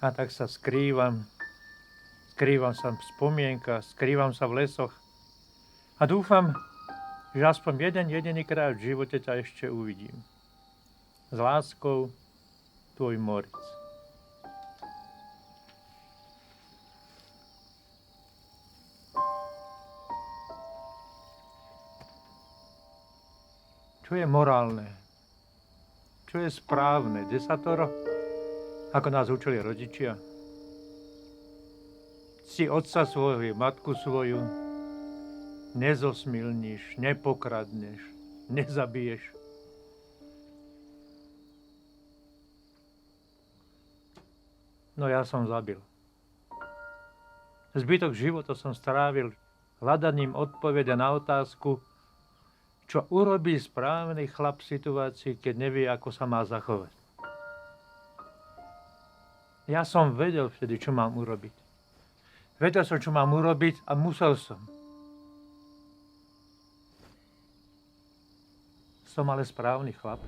A tak sa skrývam sa v spomienkach, skrývam sa v lesoch a dúfam, že aspoň jeden jediný krát v živote ťa ešte uvidím. S láskou, tvoj Moritz. Čo je morálne? Čo je správne? Desatoro? Ako nás učili rodičia? Si otca svojho, matku svoju, nezosmilníš, nepokradneš, nezabiješ. No ja som zabil. Zbytok života som strávil hľadaním odpovede na otázku, čo urobí správny chlap v situácii, keď nevie, ako sa má zachovať. Ja som vedel vtedy, čo mám urobiť. Vedel som, čo mám urobiť a musel som. Som ale správny chlap.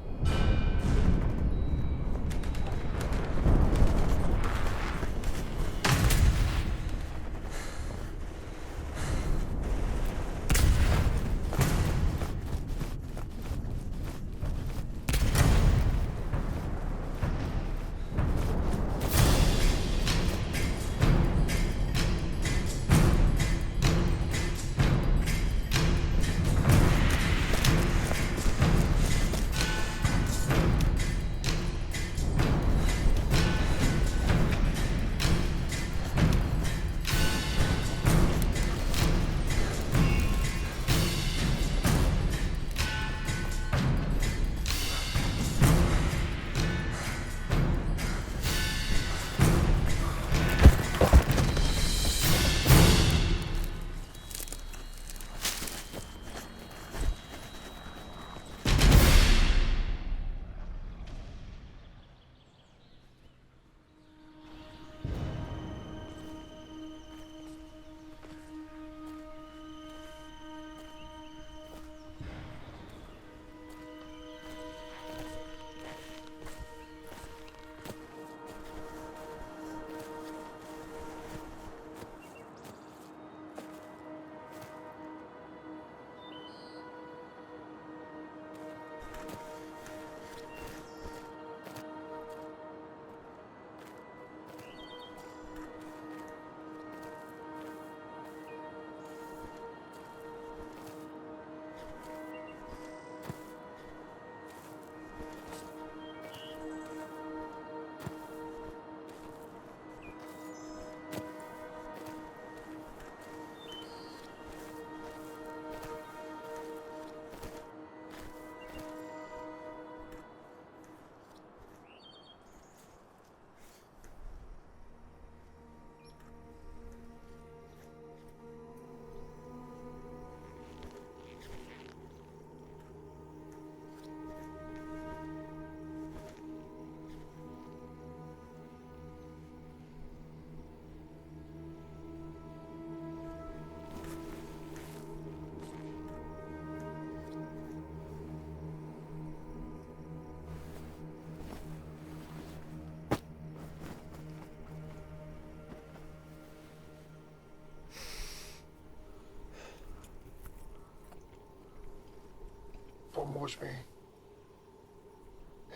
Pomôž mi.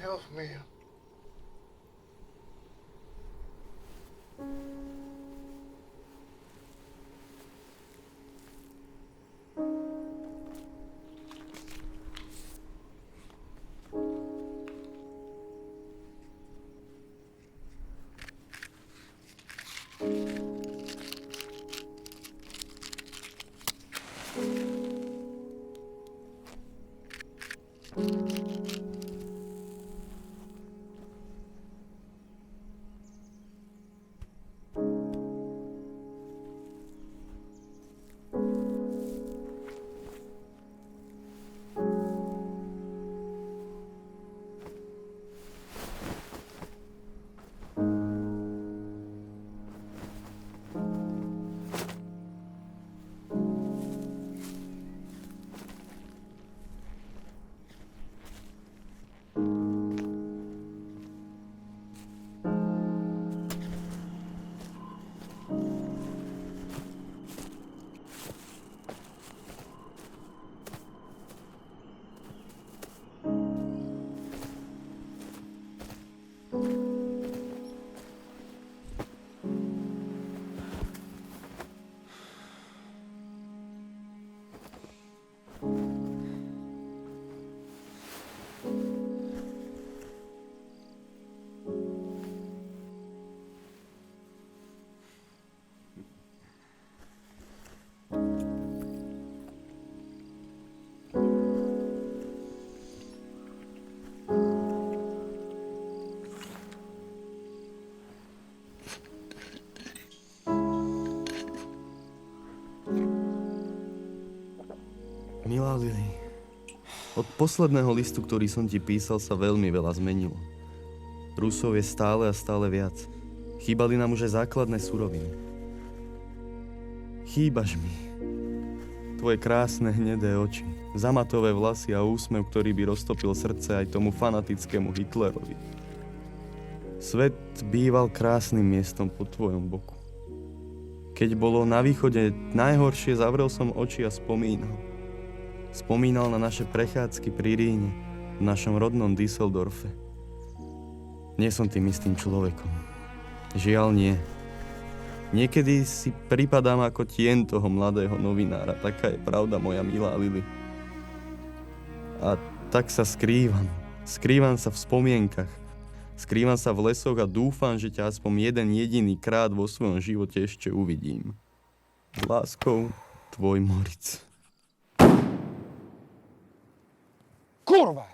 Help me. Milá Lily, od posledného listu, ktorý som ti písal, sa veľmi veľa zmenilo. Rusov je stále a stále viac. Chýbali nám už aj základné suroviny. Chýbaš mi. Tvoje krásne hnedé oči, zamatové vlasy a úsmev, ktorý by roztopil srdce aj tomu fanatickému Hitlerovi. Svet býval krásnym miestom po tvojom boku. Keď bolo na východe najhoršie, zavrel som oči a spomínal. Spomínal na naše prechádzky pri Ríne, v našom rodnom Düsseldorfe. Nie som tým istým človekom. Žiaľ nie. Niekedy si pripadám ako tieň toho mladého novinára. Taká je pravda, moja milá Lily. A tak sa skrývam. Skrývam sa v spomienkach. Skrývam sa v lesoch a dúfam, že ťa aspoň jeden jediný krát vo svojom živote ešte uvidím. Láskou, tvoj Moritz. Kurva!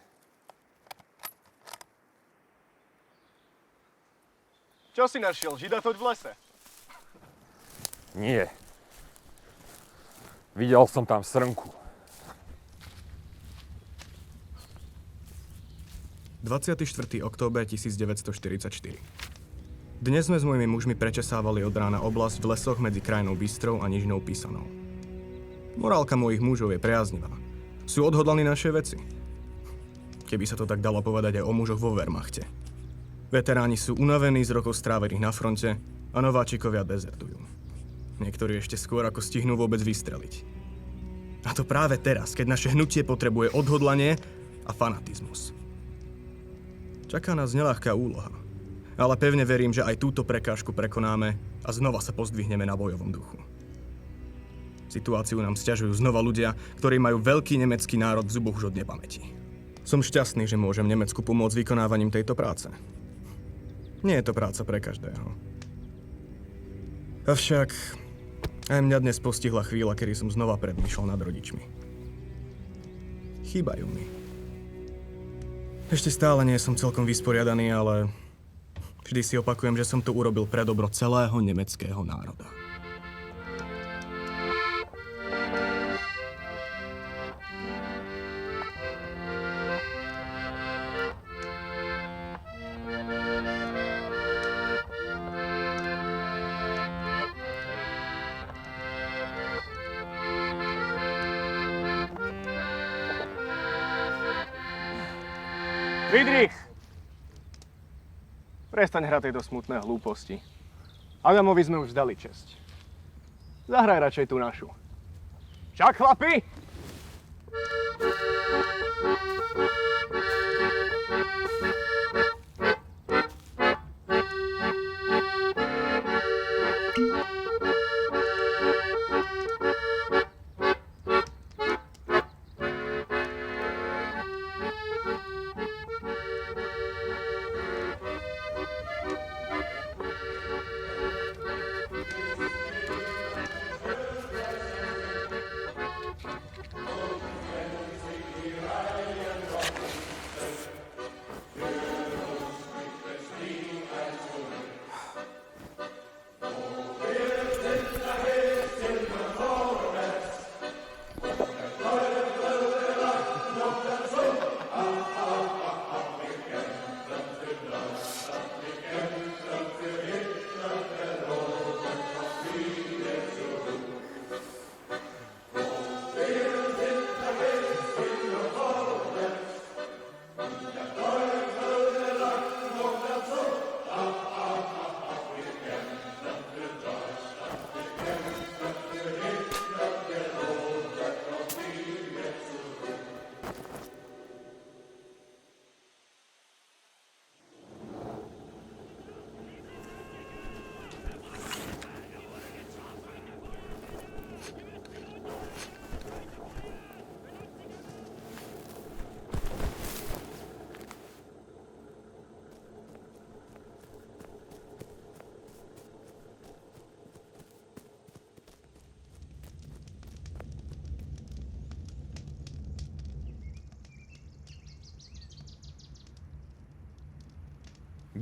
Čo si našiel? Židatoť v lese? Nie. Videl som tam srnku. 24. október 1944. Dnes sme s mojimi mužmi prečesávali od rána oblasť v lesoch medzi krajinou Bystrou a Nižnou Pisanou. Morálka mojich mužov je priaznivá. Sú odhodlaní naše veci. Keby sa to tak dalo povedať aj o mužoch vo Wehrmachte. Veteráni sú unavení z rokov strávených na fronte a nováčikovia dezertujú. Niektorí ešte skôr, ako stihnú vôbec vystreliť. A to práve teraz, keď naše hnutie potrebuje odhodlanie a fanatizmus. Čaká nás neľahká úloha, ale pevne verím, že aj túto prekážku prekonáme a znova sa pozdvihneme na bojovom duchu. Situáciu nám sťažujú znova ľudia, ktorí majú veľký nemecký národ v zuboch už od nepamäti. Som šťastný, že môžem Nemecku pomôcť vykonávaním tejto práce. Nie je to práca pre každého. Avšak aj mňa dnes postihla chvíľa, kedy som znova premýšľal nad rodičmi. Chýbajú mi. Ešte stále nie som celkom vysporiadaný, ale vždy si opakujem, že som to urobil pre dobro celého nemeckého národa. Friedrich! Prestaň hrať tejto smutné hlúposti. Adamovi sme už vzdali česť. Zahraj radšej tú našu. Čak, chlapi!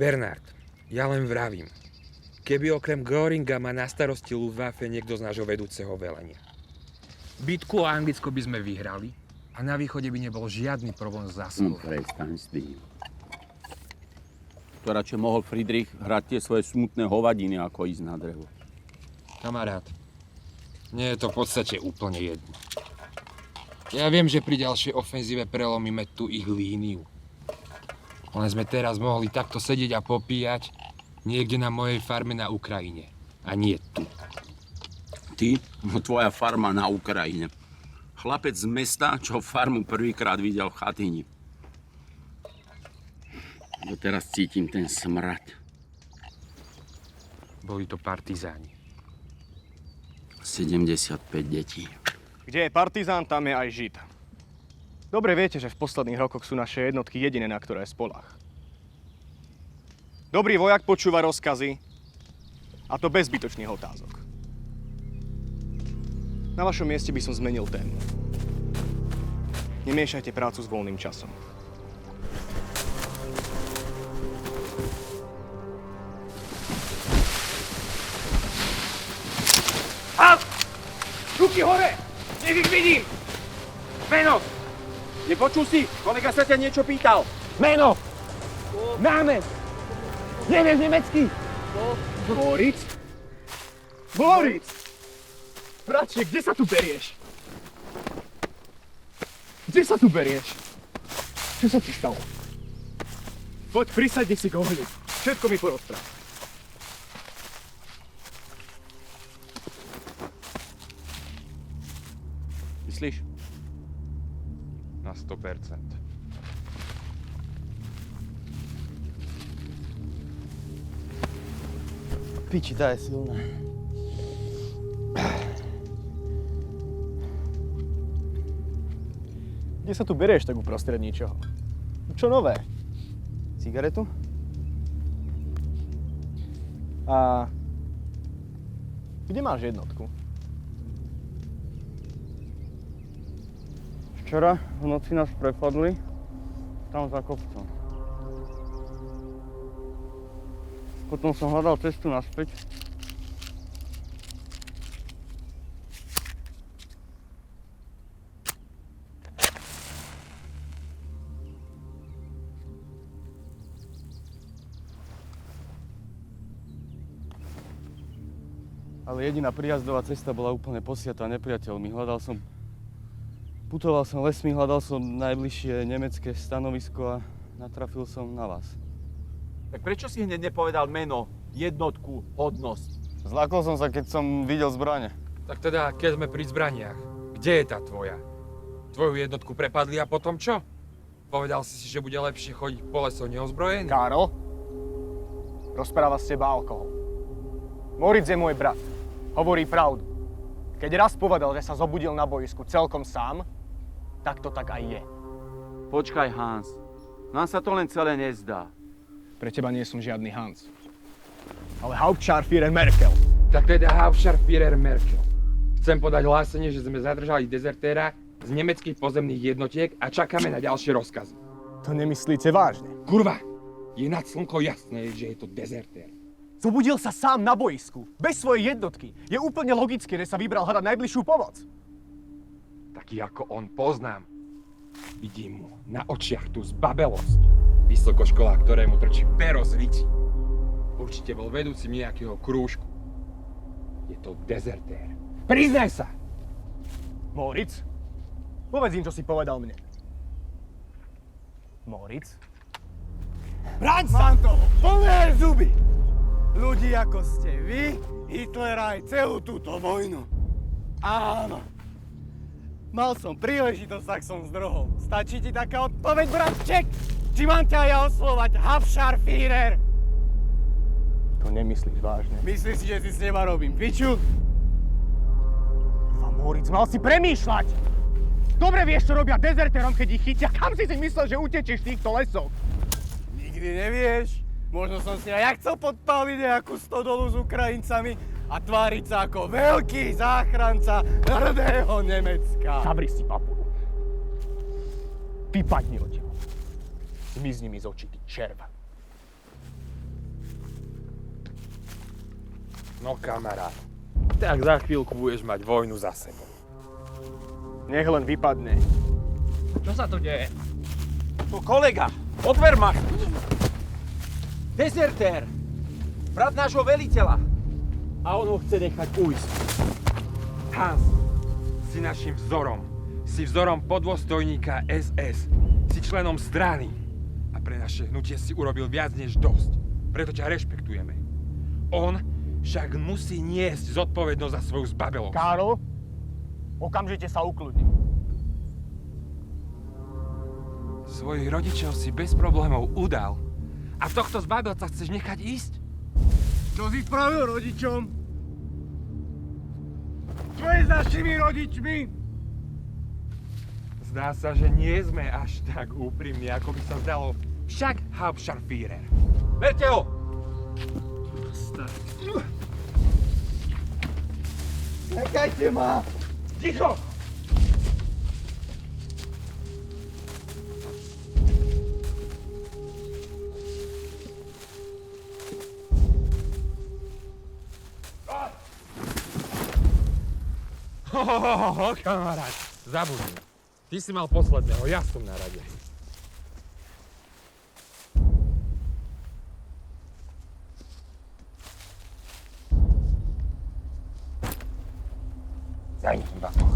Bernard, ja len vravím. Keby okrem Göringa má na starosti Luftwaffe niekto z nášho vedúceho velenia. Bitku o Anglicko by sme vyhrali a na východe by nebol žiadny problém s zásobou. Prestaň s tým. To radšej mohol Friedrich hrať tie svoje smutné hovadiny, ako ísť na drevo. Kamarát, nie je to v podstate úplne jedno. Ja viem, že pri ďalšej ofenzíve prelomíme tú ich líniu. Len sme teraz mohli takto sedieť a popíjať niekde na mojej farme na Ukrajine. A nie tu. Ty? No tvoja farma na Ukrajine. Chlapec z mesta, čo farmu prvýkrát videl v Chatyni. Doteraz cítim ten smrad. Boli to partizáni. 75 detí. Kde je partizán, tam je aj Žid. Dobre viete, že v posledných rokoch sú naše jednotky jediné, na ktoré spoľah. Dobrý vojak počúva rozkazy, a to bez zbytočných otázok. Na vašom mieste by som zmenil tému. Nemiešajte prácu s voľným časom. Ruky hore! Nech ich vidím! Meno! Nepočul si? Kolega sa ťa niečo pýtal. Meno! Námest! Nevieš nemecky? Moritz? Moritz! Bratče, kde sa tu berieš? Kde sa tu berieš? Čo sa ti stalo? Poď, prisadni si k ohľu. Všetko mi porozprávaj. Myslíš? Na 100%. Piči, tá je silná. Kde sa tu berieš tak uprostred ničoho? Čo nové? Cigaretu? A kde máš jednotku? Včera v noci nás prepadli, tam za kopcom. Potom som hľadal cestu naspäť. Ale jediná prijazdová cesta bola úplne posiatá nepriateľmi. Putoval som lesmi, hľadal som najbližšie nemecké stanovisko a natrafil som na vás. Tak prečo si hneď nepovedal meno, jednotku, hodnosť? Zlákol som sa, keď som videl zbrane. Tak teda, keď sme pri zbraniach, kde je tá tvoja? Tvoju jednotku prepadli a potom čo? Povedal si, že bude lepšie chodiť po lesoch neozbrojený? Karol? Rozpráva z teba alkohol. Moritz je môj brat. Hovorí pravdu. Keď raz povedal, že sa zobudil na boisku celkom sám, tak to tak aj je. Počkaj, Hans. Nám sa to len celé nezdá. Pre teba nie som žiadny Hans. Ale Hauptscharführer Merkel. Tak teda Hauptscharführer Merkel. Chcem podať hlásenie, že sme zadržali dezertéra z nemeckých pozemných jednotiek a čakáme na ďalšie rozkazy. To nemyslíte vážne? Kurva! Je nad slnko jasné, že je to dezertér. Zobudil sa sám na boisku, bez svojej jednotky. Je úplne logické, že sa vybral hľadať najbližšiu pomoc. Taký ako on poznám. Vidím mu na očiach tú zbabelosť. Vysokoškolák, ktorému trčí pero z rici. Určite bol vedúcim nejakého krúžku. Je to dezertér. Priznaj sa! Moritz? Povedz im, čo si povedal mne. Moritz? Braň sa! Plné zuby! Ľudí ako ste vy, Hitler aj celú túto vojnu. Áno. Mal som príležitosť, tak som zdrohol. Stačí ti taká odpoveď, bratček? Či mám ťa ja oslovať Hauptscharführer? To nemyslíš vážne. Myslíš si, že si s neba robím piču? Moritz, mal si premýšľať! Dobre vieš, čo robia dezertérom, keď ich chytia. Kam si myslel, že utečieš v týchto lesoch? Nikdy nevieš. Možno som si aj ja chcel podpáliť nejakú stodolu s Ukrajincami a tváriť sa ako veľký záchranca hrdého Nemecka. Zavri si papulu. Vypadni odtiaľ. Zmizni mi z očí, ty červ. No kamarát, tak za chvíľku budeš mať vojnu za sebou. Nech len vypadne. Čo sa tu deje? To kolega, od Wehrmachtu. Dezertér. Brat nášho veliteľa. A on ho chce nechať ujsť. Hans, si našim vzorom. Si vzorom podôstojníka SS. Si členom strany. A pre naše hnutie si urobil viac než dosť. Preto ťa rešpektujeme. On však musí niesť zodpovednosť za svoju zbabelosť. Karol, okamžite sa ukludni. Svojich rodičov si bez problémov udal. A tohto zbabelca chceš nechať ísť? Čo si spravil rodičom? Čo je s našimi rodičmi? Zdá sa, že nie sme až tak úprimní, ako by sa zdalo. Však Hauptscharführer. Berte ho! Nechajte ma! Ticho! Kamarát, zabudni. Ty si mal posledného, ja som na rade. Zajmi batoh.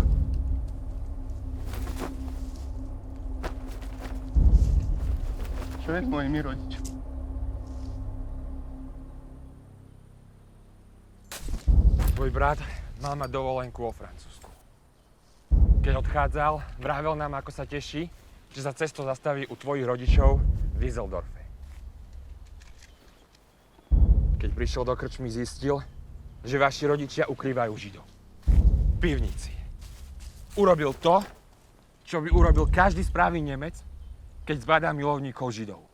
Čo je s mojimi rodičmi? Tvoj brat mal mať dovolenku vo Francúzsku. Keď odchádzal, vravel nám, ako sa teší, že sa cesto zastaví u tvojich rodičov v Düsseldorfe. Keď prišiel do krčmy, zistil, že vaši rodičia ukrývajú Židov. V pivnici. Urobil to, čo by urobil každý správny Nemec, keď zbadá milovníkov Židov.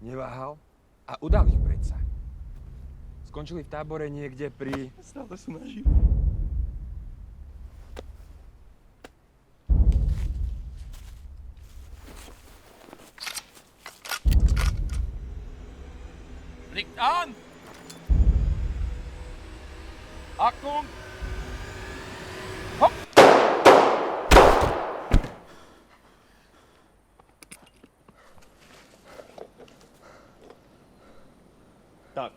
Neváhal a udal ich predsa. Skončili v tábore niekde pri... Stále sú nažive. Licht an! Achtung! Hopp! Tak.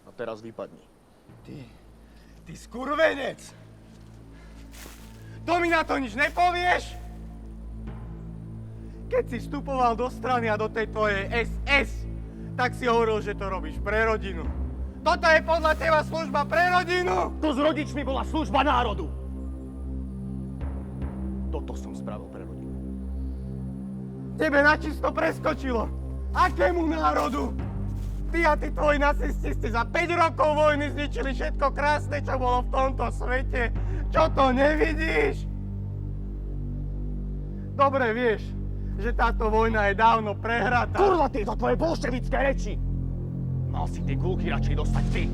A teraz vypadni. Ty skurvenec! To mi na to nič nepovieš? Keď si vstupoval do strany a do tej tvojej SS, tak si hovoril, že to robíš pre rodinu. Toto je podľa teba služba pre rodinu? To s rodičmi bola služba národu. Toto som spravil pre rodinu. Tebe načisto preskočilo. Akému národu? Ty a tí tvoji nacisti ste za 5 rokov vojny zničili všetko krásne, čo bolo v tomto svete. Čo to nevidíš? Dobre vieš, že táto vojna je dávno prehratá. Kurva, tieto tvoje bolševické reči! Mal si tie kulky radšej dostať ty.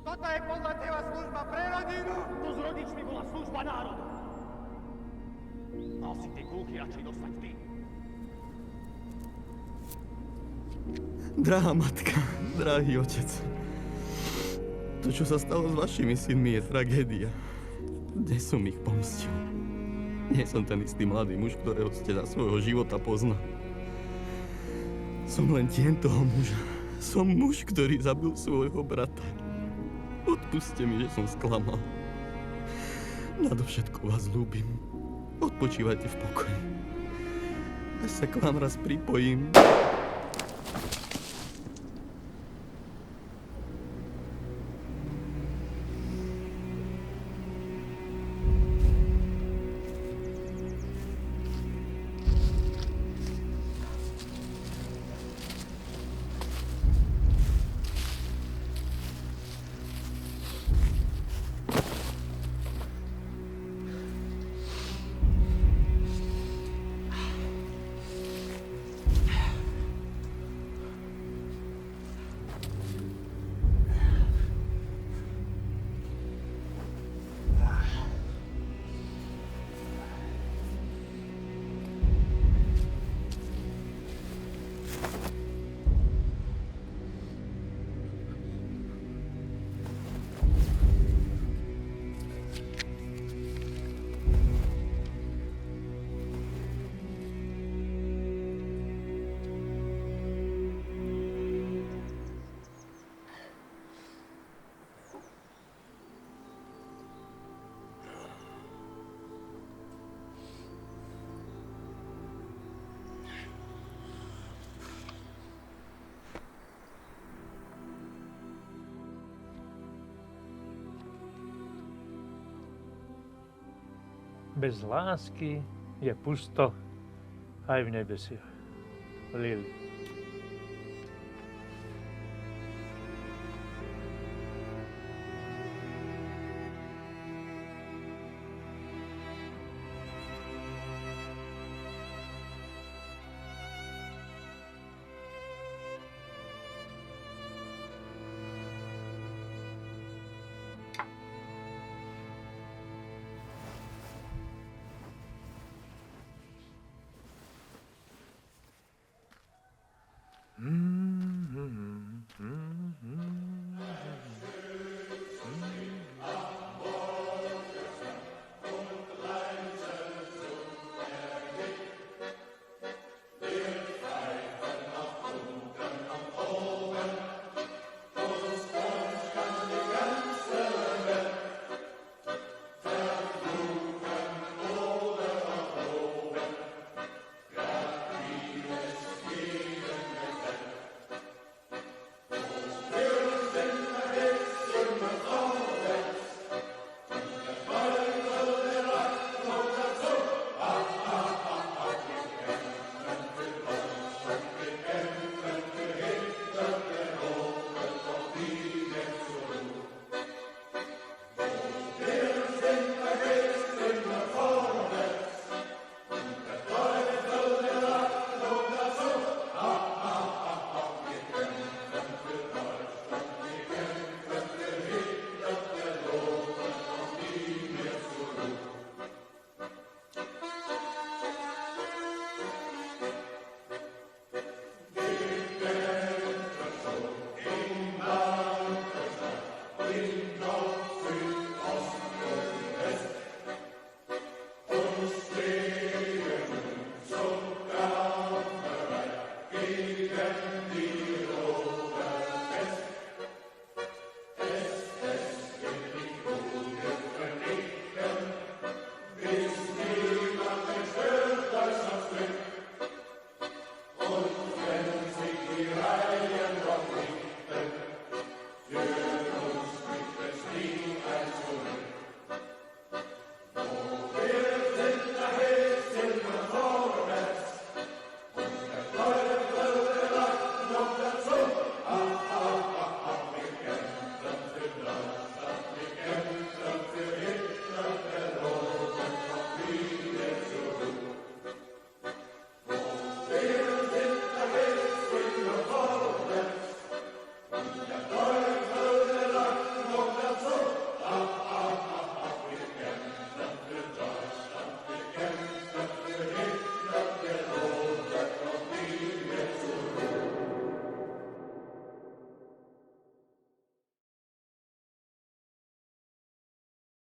Toto je podľa teba služba pre rodinu? To s rodičmi bola služba národu. Mal si tie kulky radšej dostať ty. Drahá matka, drahý otec. To, čo sa stalo s vašimi synmi, je tragédia. Dnes som ich pomstil. Nie som ten istý mladý muž, ktorého ste za svojho života poznal. Som len tieň toho muža. Som muž, ktorý zabil svojho brata. Odpuste mi, že som sklamal. Nadovšetko vás ľúbim. Odpočívajte v pokoji. Až sa k vám raz pripojím. Bez lásky je pusto aj v nebesiach. Lili.